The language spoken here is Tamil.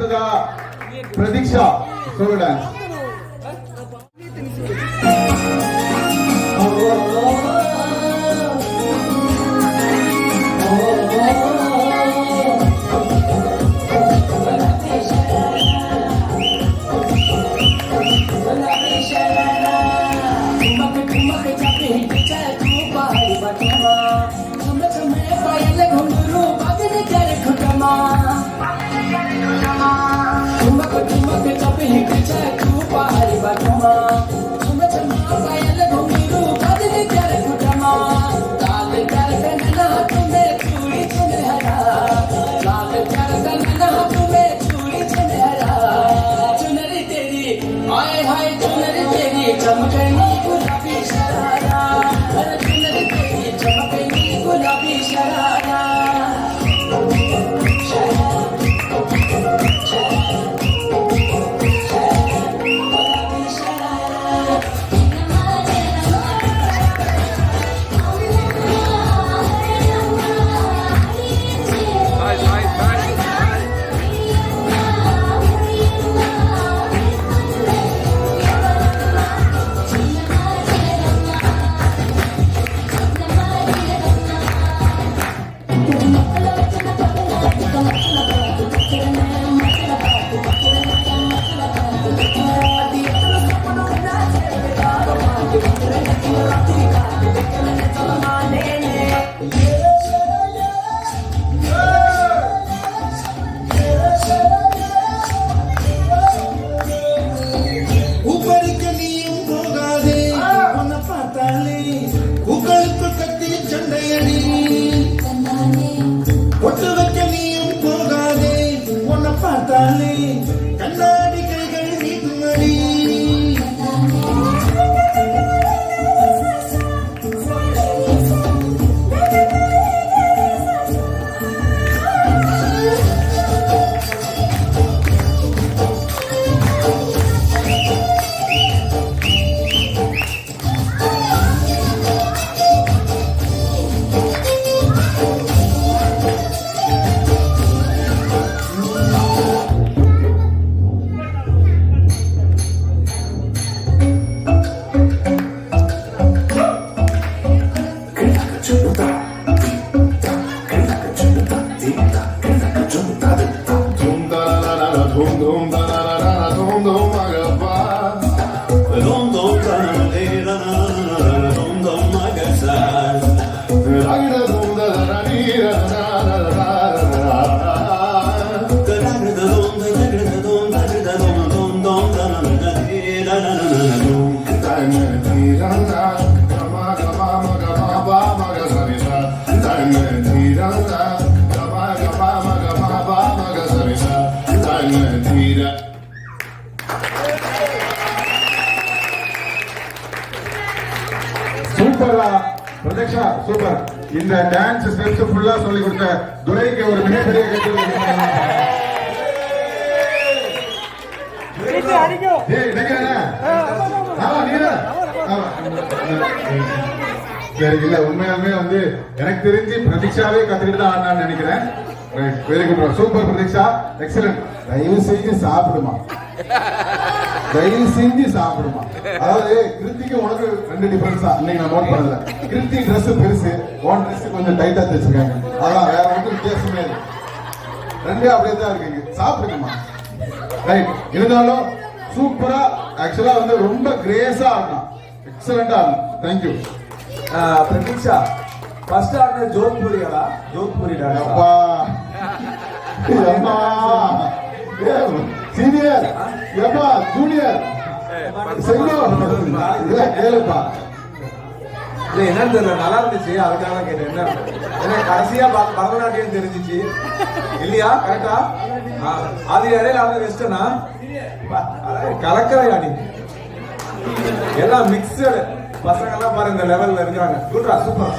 Pratika Pradiksha solo dance. Pratiksha super. இந்த டான்ஸ் ஸ்டெப்ஸ் ஃபுல்லா சொல்லி கொடுத்த துரைக்கு ஒரு மிகப்பெரிய இல்ல உண்மையாலுமே வந்து எனக்கு தெரிஞ்சு பிரதீக்ஷாவே கத்துக்கிட்டு தான் ஆடினான்னு நினைக்கிறேன். Very good super Pratiksha excellent. தயவு செஞ்சு சாப்பிடுமா, தயவு செஞ்சு சாப்பிடுமா. அதாவது கிருத்திக்கு உனக்கு ரெண்டு டிஃபரன்ஸா இன்னைக்கு நான் நோட் பண்ணல. கிருத்தி ட்ரெஸ் பெருசு, உன் ட்ரெஸ் கொஞ்சம் டைட்டா தைச்சிருக்காங்க. அதான் வேற ஒன்றும் வித்தியாசமே இல்லை, ரெண்டே அப்படியே தான் இருக்குங்க. சாப்பிடுங்கம்மா. ரைட். இருந்தாலும் சூப்பரா ஆக்சுவலா வந்து ரொம்ப கிரேஸா ஆடணும், எக்ஸலண்டா ஆடணும். தேங்க்யூ. பிரதீக்ஷா ஃபர்ஸ்ட் ஆடின ஜோத்பூரியா? ஜோத்பூரி அப்பா சீனியர் எப்பா ஜூனியர் கேளுப்பா. என்னன்னு தெரியல, நல்லா இருந்துச்சு, அதுக்காக கேட்டேன். என்ன கடைசியா பரதநாட்டியம் தெரிஞ்சிச்சு இல்லையா? கரெக்டா? அது இடையில அவங்க வெஸ்டர்னா கலக்கரை ஆடி எல்லாம் மிக்சடு பசங்க எல்லாம் பாருங்க, இந்த லெவல்ல இருக்காங்க. குட்ரா சூப்பர்.